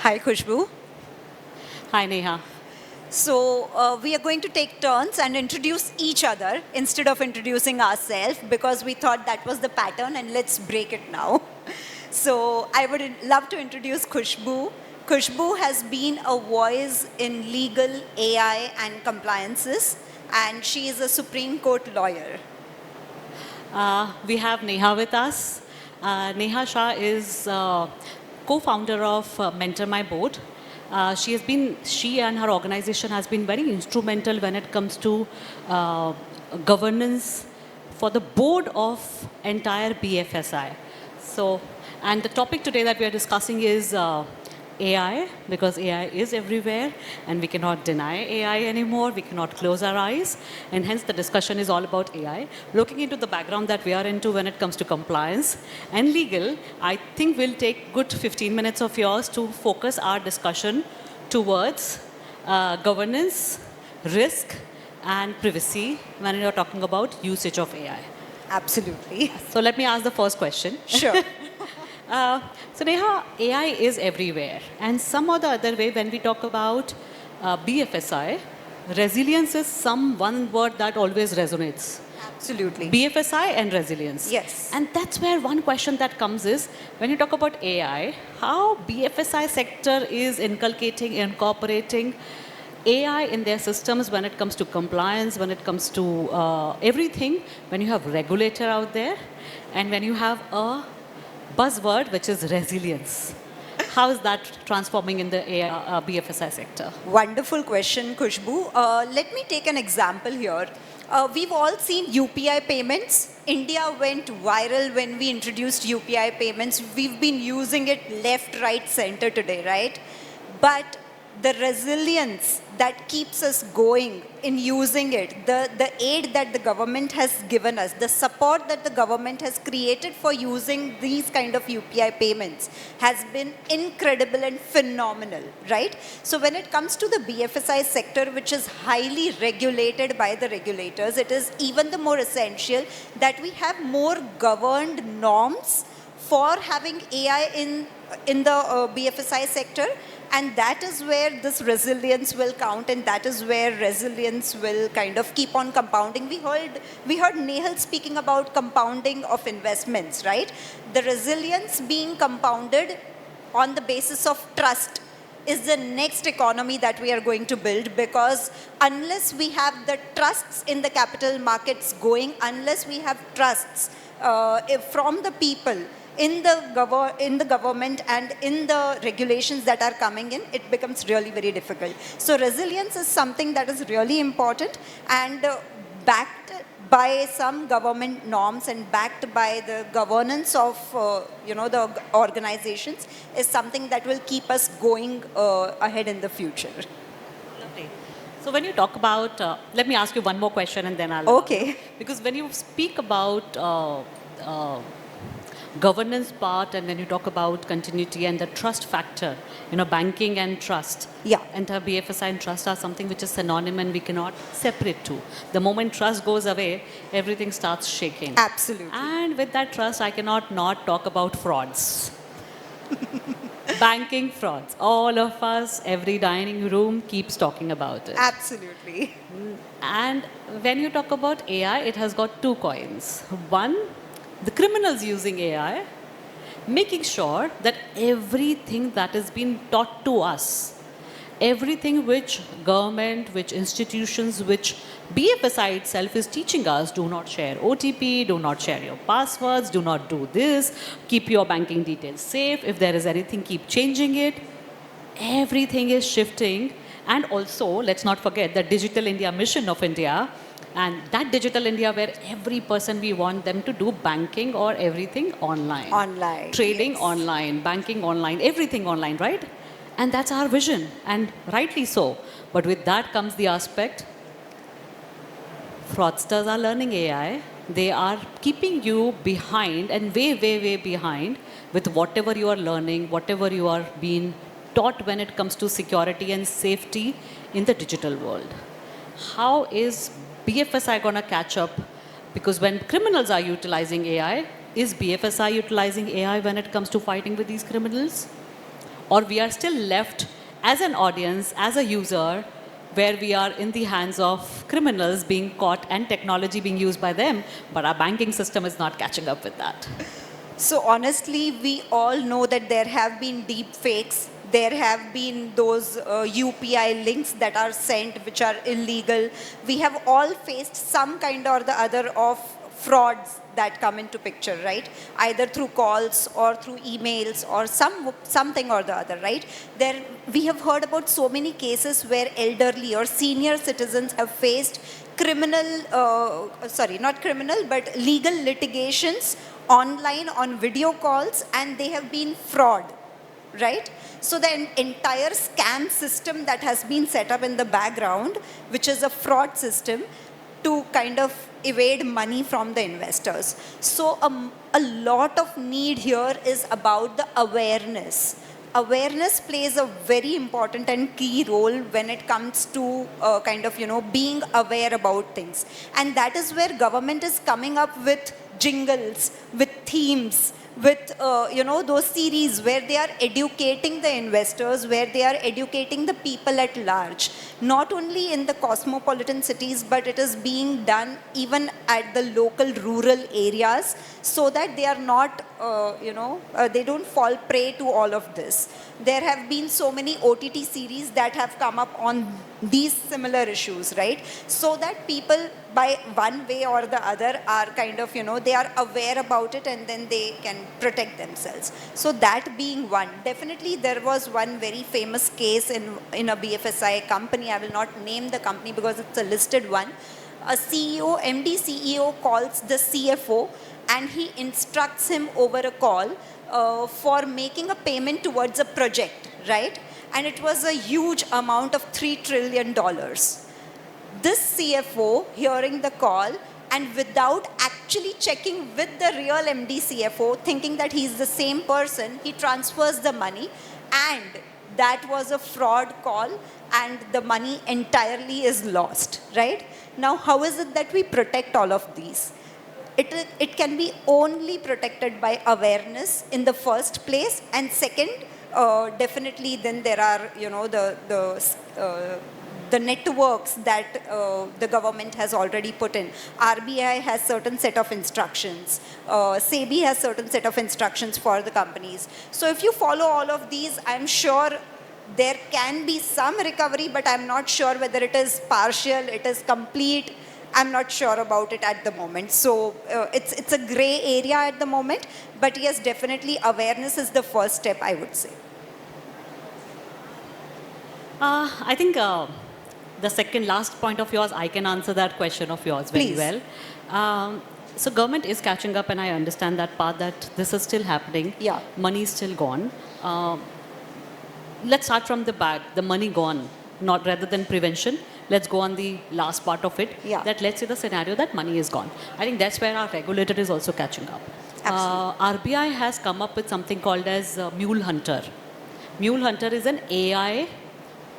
Hi, Khushbu. Hi, Neha. So, we are going to take turns and introduce each other instead of introducing ourselves because we thought that was the pattern and let's break it now. So, I would love to introduce Khushbu. Khushbu has been a voice in legal, AI, and compliances, and she is a Supreme Court lawyer. We have Neha with us. Neha Shah is co-founder of Mentor My Board. She and her organization has been very instrumental when it comes to governance for the board of entire BFSI. So, and the topic today that we are discussing is AI, because AI is everywhere and we cannot deny AI anymore, we cannot close our eyes, and hence the discussion is all about AI. Looking into the background that we are into when it comes to compliance and legal, I think we'll take good 15 minutes of yours to focus our discussion towards governance, risk, and privacy when you're talking about usage of AI. Absolutely. So let me ask the first question. Sure. So Neha, AI is everywhere. And some or the other way, when we talk about BFSI, resilience is one word that always resonates. Absolutely. BFSI and resilience. Yes. And that's where one question that comes is, when you talk about AI, how BFSI sector is incorporating AI in their systems when it comes to compliance, when it comes to everything, when you have regulator out there, and when you have a buzzword, which is resilience. How is that transforming in the AI, BFSI sector? Wonderful question, Khushbu. Let me take an example here. We've all seen UPI payments. India went viral when we introduced UPI payments. We've been using it left, right, center today, right? But the resilience that keeps us going in using it, the aid that the government has given us, the support that the government has created for using these kind of UPI payments has been incredible and phenomenal, right? So when it comes to the BFSI sector, which is highly regulated by the regulators, it is even the more essential that we have more governed norms for having AI in the BFSI sector. And that is where this resilience will count, and that is where resilience will kind of keep on compounding. We heard Nehal speaking about compounding of investments, right? The resilience being compounded on the basis of trust is the next economy that we are going to build, because unless we have the trusts in the capital markets going, unless we have trusts from the people, in the government and in the regulations that are coming in, it becomes really very difficult. So resilience is something that is really important, and backed by some government norms and backed by the governance of the organizations is something that will keep us going ahead in the future. Lovely. So when you talk about, let me ask you one more question and then I'll... Okay. Because when you speak about governance part and when you talk about continuity and the trust factor, banking and trust. Yeah. Entire BFSI and trust are something which is synonym and we cannot separate two. The moment trust goes away, everything starts shaking. Absolutely. And with that trust, I cannot not talk about frauds. Banking frauds. All of us, every dining room keeps talking about it. Absolutely. And when you talk about AI, it has got two coins. One, the criminals using AI, making sure that everything that is being taught to us, everything which government, which institutions, which BFSI itself is teaching us, do not share OTP, do not share your passwords, do not do this, keep your banking details safe. If there is anything, keep changing it. Everything is shifting. And also, let's not forget the Digital India mission of India. And that Digital India where every person, we want them to do banking or everything online. Online. Trading yes. online, banking online, everything online, right? And that's our vision, and rightly so. But with that comes the aspect, fraudsters are learning AI. They are keeping you behind and way, way, way behind with whatever you are learning, whatever you are being taught when it comes to security and safety in the digital world. How is BFSI going to catch up? Because when criminals are utilizing AI, is BFSI utilizing AI when it comes to fighting with these criminals? or we are still left as an audience, as a user, where we are in the hands of criminals being caught and technology being used by them, but our banking system is not catching up with that. So honestly, we all know that there have been deep fakes. There have been those UPI links that are sent which are illegal. We have all faced some kind or the other of frauds that come into picture, right? Either through calls or through emails or something or the other, right? There, we have heard about so many cases where elderly or senior citizens have faced not criminal, but legal litigations online on video calls, and they have been fraud, right? So the entire scam system that has been set up in the background, which is a fraud system to kind of evade money from the investors. So a lot of need here is about the awareness. Awareness plays a very important and key role when it comes to being aware about things. And that is where government is coming up with jingles, with themes, with those series where they are educating the investors, where they are educating the people at large, not only in the cosmopolitan cities, but it is being done even at the local rural areas, so that they are not they don't fall prey to all of this. There have been so many OTT series that have come up on these similar issues, right? So that people, by one way or the other, are they are aware about it, and then they can protect themselves. So that being one, definitely there was one very famous case in a BFSI company. I will not name the company because it's a listed one. A MD CEO calls the CFO, and he instructs him over a call for making a payment towards a project, right? And it was a huge amount of $3 trillion. This CFO, hearing the call, and without actually checking with the real MD CFO, thinking that he's the same person, he transfers the money, and that was a fraud call, and the money entirely is lost, right? Now, how is it that we protect all of these? It can be only protected by awareness in the first place, and second, definitely then there are the networks that the government has already put in. RBI has certain set of instructions. SEBI has certain set of instructions for the companies. So if you follow all of these, I'm sure there can be some recovery, but I'm not sure whether it is partial, it is complete. I'm not sure about it at the moment. So it's a gray area at the moment. But yes, definitely awareness is the first step, I would say. I think the second last point of yours, I can answer that question of yours very Please. well. So government is catching up, and I understand that part, that this is still happening. Yeah. Money is still gone. Let's start from the back. The money gone, not rather than prevention. Let's go on the last part of it. Yeah. That let's say the scenario that money is gone. I think that's where our regulator is also catching up. Absolutely. RBI has come up with something called as Mule Hunter. Mule Hunter is an AI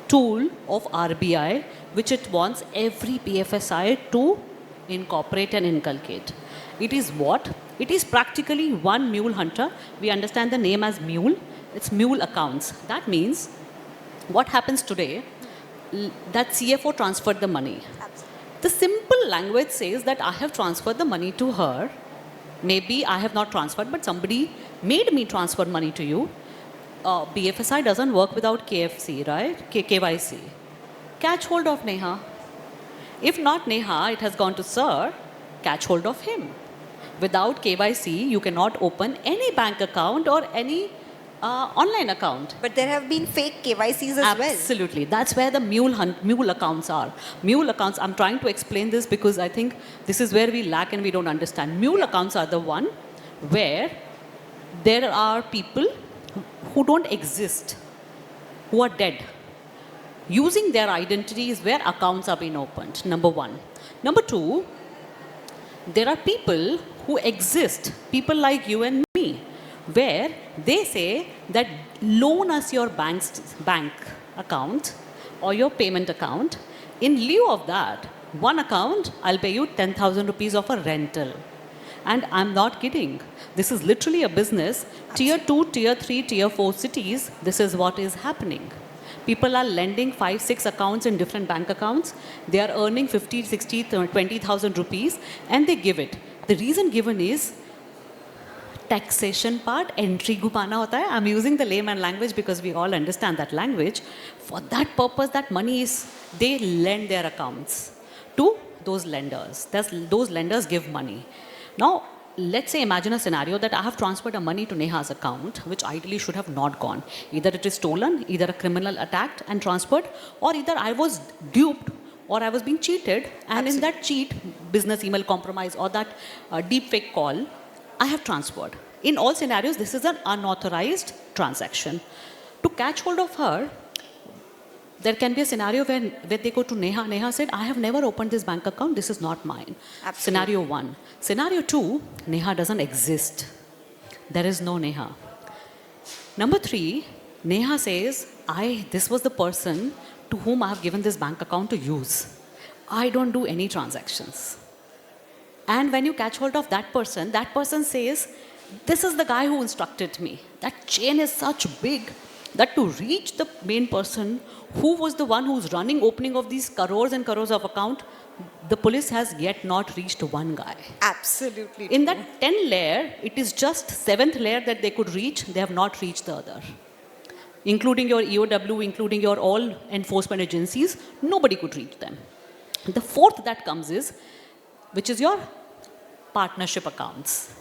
tool of RBI, which it wants every BFSI to incorporate and inculcate. It is what? It is practically one Mule Hunter. We understand the name as Mule. It's Mule accounts. That means what happens today, that CFO transferred the money. Absolutely. The simple language says that I have transferred the money to her. Maybe I have not transferred, but somebody made me transfer money to you. BFSI doesn't work without KFC, right? KYC. Catch hold of Neha. If not Neha, it has gone to Sir. Catch hold of him. Without KYC, you cannot open any bank account or any online account. But there have been fake KYCs as well. Absolutely. That's where the mule accounts are. Mule accounts, I'm trying to explain this because I think this is where we lack and we don't understand. Mule accounts are the one where there are people who don't exist, who are dead. Using their identity is where accounts are being opened, number one. Number two, there are people who exist, people like you and me, where they say that loan us your bank account or your payment account. In lieu of that, one account, I'll pay you 10,000 rupees of a rental. And I'm not kidding. This is literally a business. Tier 2, Tier 3, Tier 4 cities, this is what is happening. People are lending 5, 6 accounts in different bank accounts. They are earning 50, 60, 20,000 rupees and they give it. The reason given is taxation part, entry gupana hota hai. I'm using the layman language because we all understand that language. For that purpose, that money is, they lend their accounts to those lenders. Those lenders give money. Now, let's say imagine a scenario that I have transferred a money to Neha's account, which ideally should have not gone. Either it is stolen, either a criminal attacked and transferred, or either I was duped or I was being cheated, and in that cheat, business email compromise or that deep fake call, I have transferred. In all scenarios, this is an unauthorized transaction. To catch hold of her, there can be a scenario where they go to Neha. Neha said, I have never opened this bank account. This is not mine. Absolutely. Scenario 1. Scenario 2, Neha doesn't exist. There is no Neha. Number 3, Neha says, this was the person to whom I have given this bank account to use. I don't do any transactions. And when you catch hold of that person says, this is the guy who instructed me. That chain is such big that to reach the main person who was the one who's running opening of these crores and crores of account, the police has yet not reached one guy. Absolutely. In that 10 layer, it is just 7th layer that they could reach. They have not reached the other. Including your EOW, including your all enforcement agencies, nobody could reach them. The 4th that comes is, which is your partnership accounts.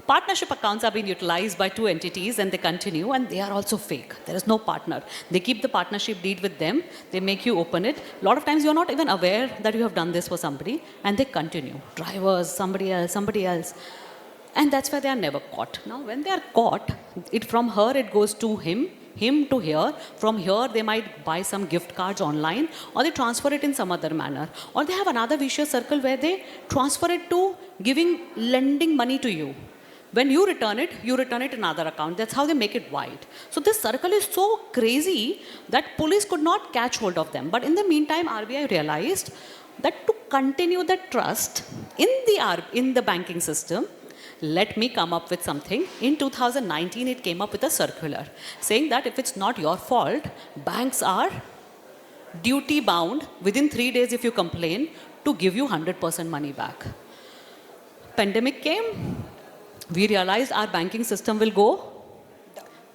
Partnership accounts are being utilized by 2 entities and they continue, and they are also fake. There is no partner. They keep the partnership deed with them. They make you open it. A lot of times you're not even aware that you have done this for somebody, and they continue. Drivers, somebody else. And that's why they are never caught. Now, when they are caught, from her it goes to him to here. From here, they might buy some gift cards online, or they transfer it in some other manner. Or they have another vicious circle where they transfer it to lending money to you. When you return it in another account. That's how they make it wide. So this circle is so crazy that police could not catch hold of them. But in the meantime, RBI realized that to continue the trust in the banking system, let me come up with something. In 2019, it came up with a circular saying that if it's not your fault, banks are duty bound within 3 days if you complain to give you 100% money back. Pandemic came. We realized our banking system will go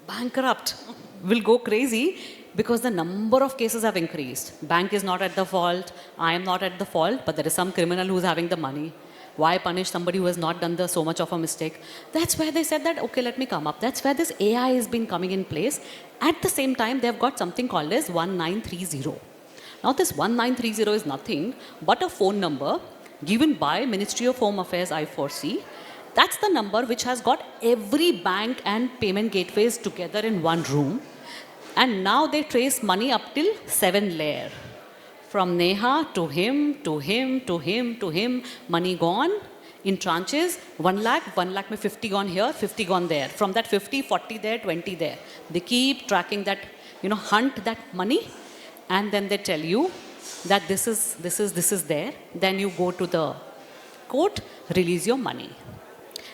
bankrupt, will go crazy because the number of cases have increased. Bank is not at the fault, I am not at the fault, but there is some criminal who is having the money. Why punish somebody who has not done so much of a mistake? That's where they said that, okay, let me come up. That's where this AI has been coming in place. At the same time, they've got something called as 1930. Now this 1930 is nothing but a phone number given by Ministry of Home Affairs I4C. That's the number which has got every bank and payment gateways together in one room. And now they trace money up till 7 layer. From Neha to him, to him, to him, to him, money gone in tranches, 1 lakh mein 50 gone here, 50 gone there. From that 50, 40 there, 20 there. They keep tracking that, hunt that money, and then they tell you that this is there. Then you go to the court, release your money.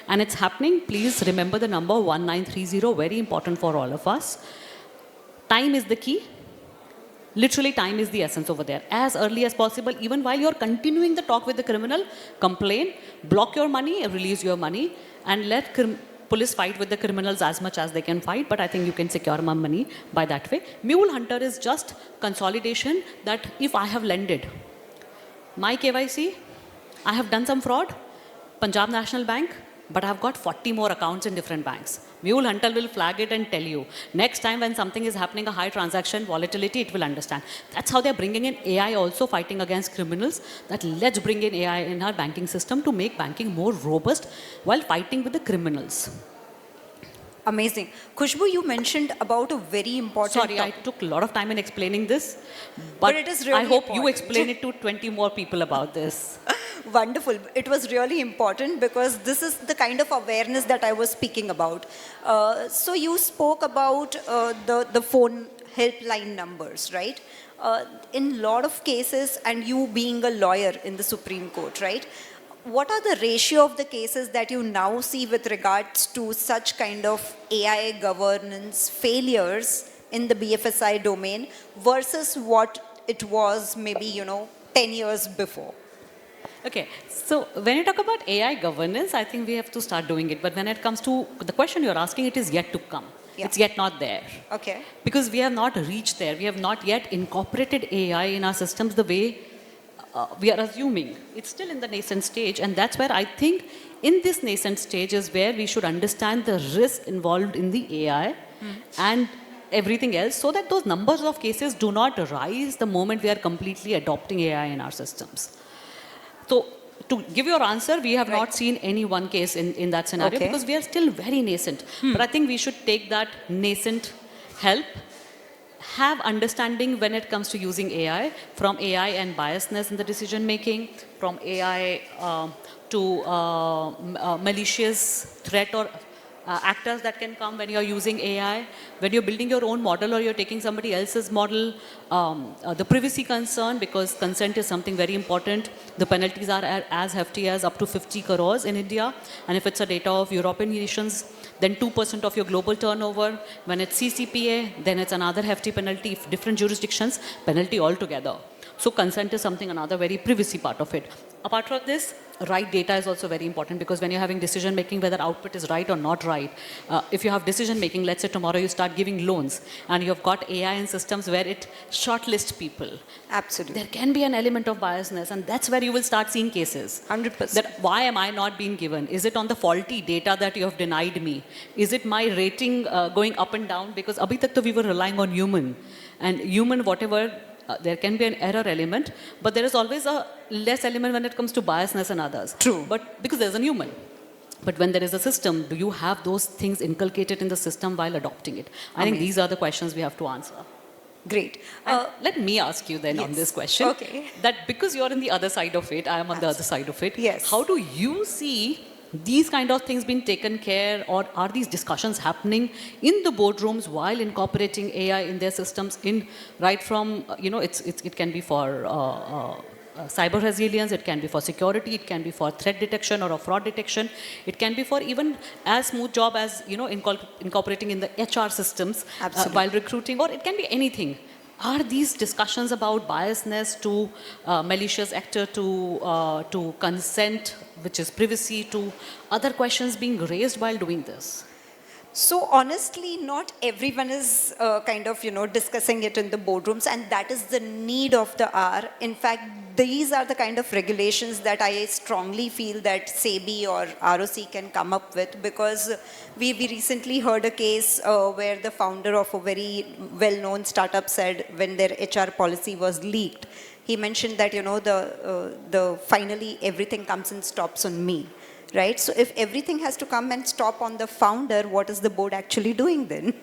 And it's happening. Please remember the number 1930, very important for all of us. Time is the key. Literally, time is the essence over there. As early as possible, even while you're continuing the talk with the criminal, complain, block your money, release your money, and let police fight with the criminals as much as they can fight. But I think you can secure my money by that way. Mule Hunter is just consolidation that if I have lended my KYC, I have done some fraud, Punjab National Bank, but I've got 40 more accounts in different banks. Mule Hunter will flag it and tell you. Next time when something is happening, a high transaction volatility, it will understand. That's how they're bringing in AI also, fighting against criminals. That let's bring in AI in our banking system to make banking more robust while fighting with the criminals. Amazing. Khushbu, you mentioned about a very important Sorry, I took a lot of time in explaining this, but it is really I hope important. you explain it to 20 more people about this. Wonderful. It was really important because this is the kind of awareness that I was speaking about. So you spoke about the phone helpline numbers, right? In a lot of cases, and you being a lawyer in the Supreme Court, right? what are the ratio of the cases that you now see with regards to such kind of AI governance failures in the BFSI domain versus what it was maybe, 10 years before? Okay, so when you talk about AI governance, I think we have to start doing it. But when it comes to the question you're asking, it is yet to come. Yeah. It's yet not there. Okay. Because we have not reached there. We have not yet incorporated AI in our systems the way we are assuming. It's still in the nascent stage. And that's where I think in this nascent stage is where we should understand the risk involved in the AI and everything else so that those numbers of cases do not rise the moment we are completely adopting AI in our systems. So to give your answer, we have not seen any one case in that scenario because we are still very nascent. But I think we should take that nascent help, have understanding when it comes to using AI, from AI and biasness in the decision making, from AI to malicious threat or actors that can come when you're using AI, when you're building your own model or you're taking somebody else's model, the privacy concern, because consent is something very important. The penalties are as hefty as up to 50 crores in India. And if it's a data of European nations, then 2% of your global turnover. When it's CCPA, then it's another hefty penalty. If different jurisdictions, penalty altogether. So consent is something, another very privacy part of it. Apart from this, right data is also very important because when you're having decision making, whether output is right or not right, if you have decision making, let's say tomorrow you start giving loans and you've got AI in systems where it shortlists people. Absolutely. There can be an element of biasness, and that's where you will start seeing cases. 100%. That why am I not being given? Is it on the faulty data that you have denied me? Is it my rating going up and down? Because abhi tak to we were relying on human, and human whatever. There can be an error element, but there is always a less element when it comes to biasness and others. True. But because there's a human. But when there is a system, do you have those things inculcated in the system while adopting it? I think these are the questions we have to answer. Great. Let me ask you then on this question. Okay. That because you're on the other side of it, I am on the other side of it. Yes. How do you see these kind of things being taken care, or are these discussions happening in the boardrooms while incorporating AI in their systems? In right from it can be for cyber resilience, it can be for security, it can be for threat detection or a fraud detection, it can be for even as smooth job as incorporating in the HR systems while recruiting, or it can be anything. Are these discussions about biasness to malicious actor to consent, which is privacy, to other questions being raised while doing this? So honestly, not everyone is discussing it in the boardrooms, and that is the need of the hour. In fact, these are the kind of regulations that I strongly feel that SEBI or ROC can come up with, because we recently heard a case where the founder of a very well-known startup said when their HR policy was leaked, he mentioned that the finally everything comes and stops on me. Right? So if everything has to come and stop on the founder, what is the board actually doing then?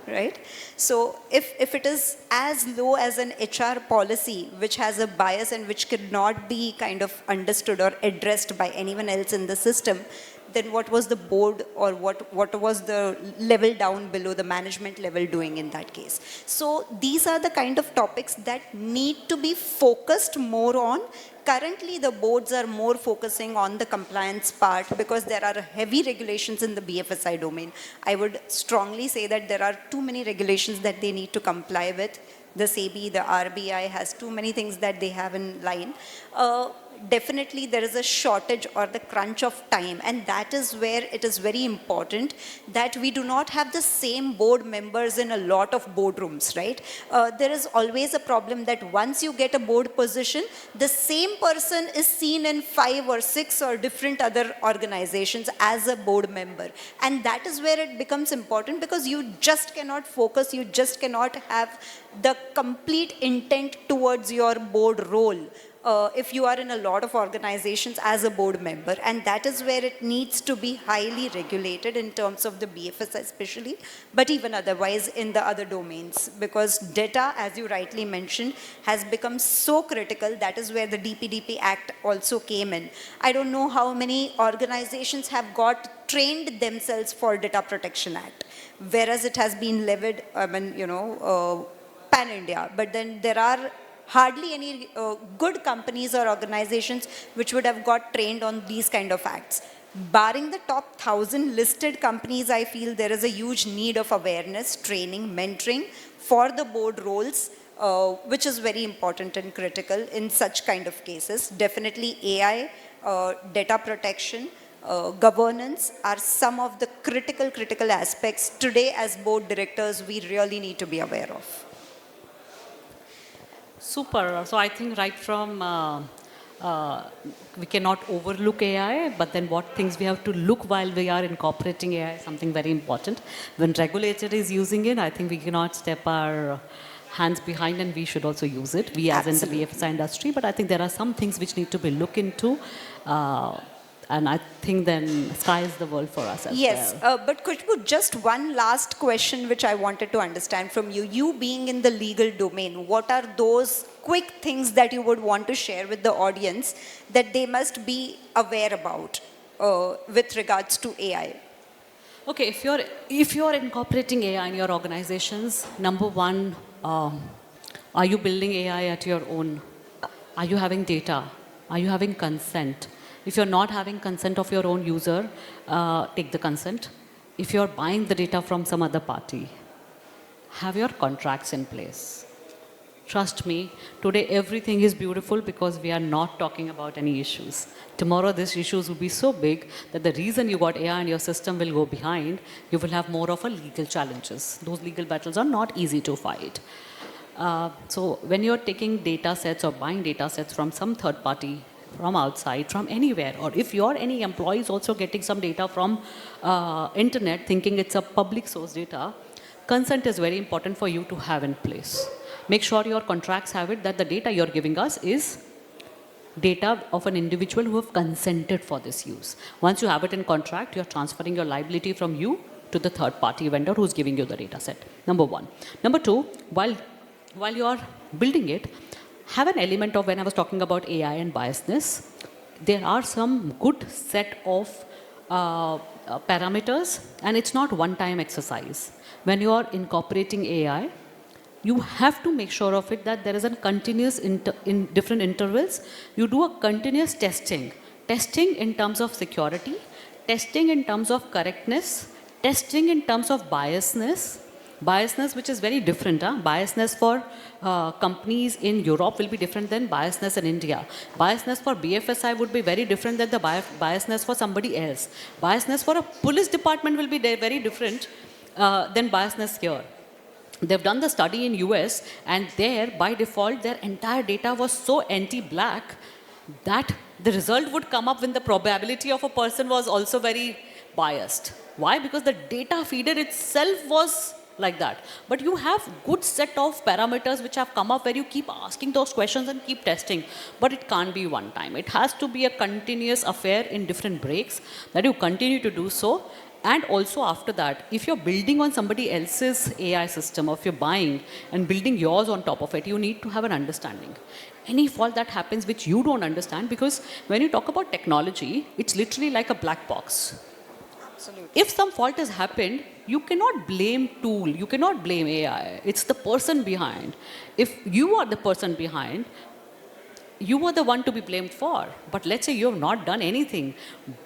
Right? So if it is as low as an HR policy, which has a bias and which could not be kind of understood or addressed by anyone else in the system, then what was the board or what was the level down below the management level doing in that case? So these are the kind of topics that need to be focused more on. Currently, the boards are more focusing on the compliance part because there are heavy regulations in the BFSI domain. I would strongly say that there are too many regulations that they need to comply with. The SEBI, the RBI has too many things that they have in line. Definitely there is a shortage or the crunch of time, and that is where it is very important that we do not have the same board members in a lot of boardrooms, right? There is always a problem that once you get a board position, the same person is seen in 5 or 6 or different other organizations as a board member. And that is where it becomes important, because you just cannot focus, you just cannot have the complete intent towards your board role. If you are in a lot of organizations as a board member, and that is where it needs to be highly regulated in terms of the BFS especially, but even otherwise in the other domains, because data, as you rightly mentioned, has become so critical. That is where the DPDP Act also came in. I don't know how many organizations have got trained themselves for Data Protection Act, whereas it has been levied, pan-India, but then there are hardly any good companies or organizations which would have got trained on these kind of acts. Barring the top 1,000 listed companies, I feel there is a huge need of awareness, training, mentoring for the board roles, which is very important and critical in such kind of cases. Definitely AI, data protection, governance are some of the critical aspects today as board directors we really need to be aware of. Super. So I think right from we cannot overlook AI, but then what things we have to look while we are incorporating AI is something very important. When regulator is using it, I think we cannot step our hands behind and we should also use it. We as Absolutely. in the BFSI industry, but I think there are some things which need to be looked into. And I think then sky is the world for us as Yes, well. but Khushbu, just one last question which I wanted to understand from you. You being in the legal domain, what are those quick things that you would want to share with the audience that they must be aware about with regards to AI? Okay, if you're incorporating AI in your organizations, number one, are you building AI at your own? Are you having data? Are you having consent? If you're not having consent of your own user, take the consent. If you're buying the data from some other party, have your contracts in place. Trust me, today everything is beautiful because we are not talking about any issues. Tomorrow these issues will be so big that the reason you got AI in your system will go behind, you will have more of a legal challenges. Those legal battles are not easy to fight. So when you're taking data sets or buying data sets from some third party, from outside, from anywhere, or if you're any employee is also getting some data from internet thinking it's a public source data, consent is very important for you to have in place. Make sure your contracts have it that the data you're giving us is data of an individual who have consented for this use. Once you have it in contract, you're transferring your liability from you to the third party vendor who's giving you the data set. Number one. Number two, while you're building it, have an element of, when I was talking about AI and biasness, there are some good set of parameters, and it's not one-time exercise. When you are incorporating AI, you have to make sure of it that there is a continuous, in different intervals, you do a continuous testing. Testing in terms of security, testing in terms of correctness, testing in terms of biasness, which is very different. Biasness for companies in Europe will be different than biasness in India. Biasness for BFSI would be very different than the biasness for somebody else. Biasness for a police department will be very different than biasness here. They've done the study in US, and there, by default, their entire data was so anti-black that the result would come up when the probability of a person was also very biased. Why? Because the data feeder itself was like that. But you have good set of parameters which have come up where you keep asking those questions and keep testing. But it can't be one time. It has to be a continuous affair in different breaks that you continue to do so. And also after that, if you're building on somebody else's AI system, or if you're buying and building yours on top of it, you need to have an understanding. Any fault that happens which you don't understand, because when you talk about technology, it's literally like a black box. Absolutely. If some fault has happened, you cannot blame tool, you cannot blame AI. It's the person behind. If you are the person behind, you are the one to be blamed for. But let's say you have not done anything,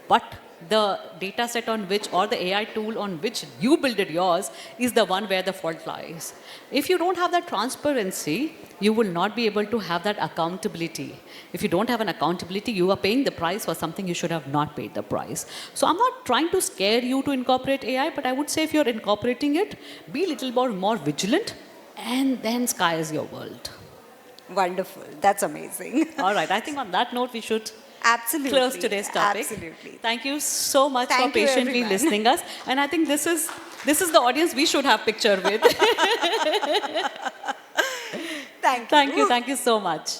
but the data set on which, or the AI tool on which you build it yours, is the one where the fault lies. If you don't have that transparency, you will not be able to have that accountability. If you don't have an accountability, you are paying the price for something you should have not paid the price. So I'm not trying to scare you to incorporate AI, but I would say if you're incorporating it, be a little more vigilant, and then sky is your world. Wonderful. That's amazing. All right, I think on that note, we should Absolutely. close today's topic. Absolutely. Thank you so much Thank for you, patiently everyone. listening us. And I think this is the audience we should have picture with. Thank you. Thank you so much.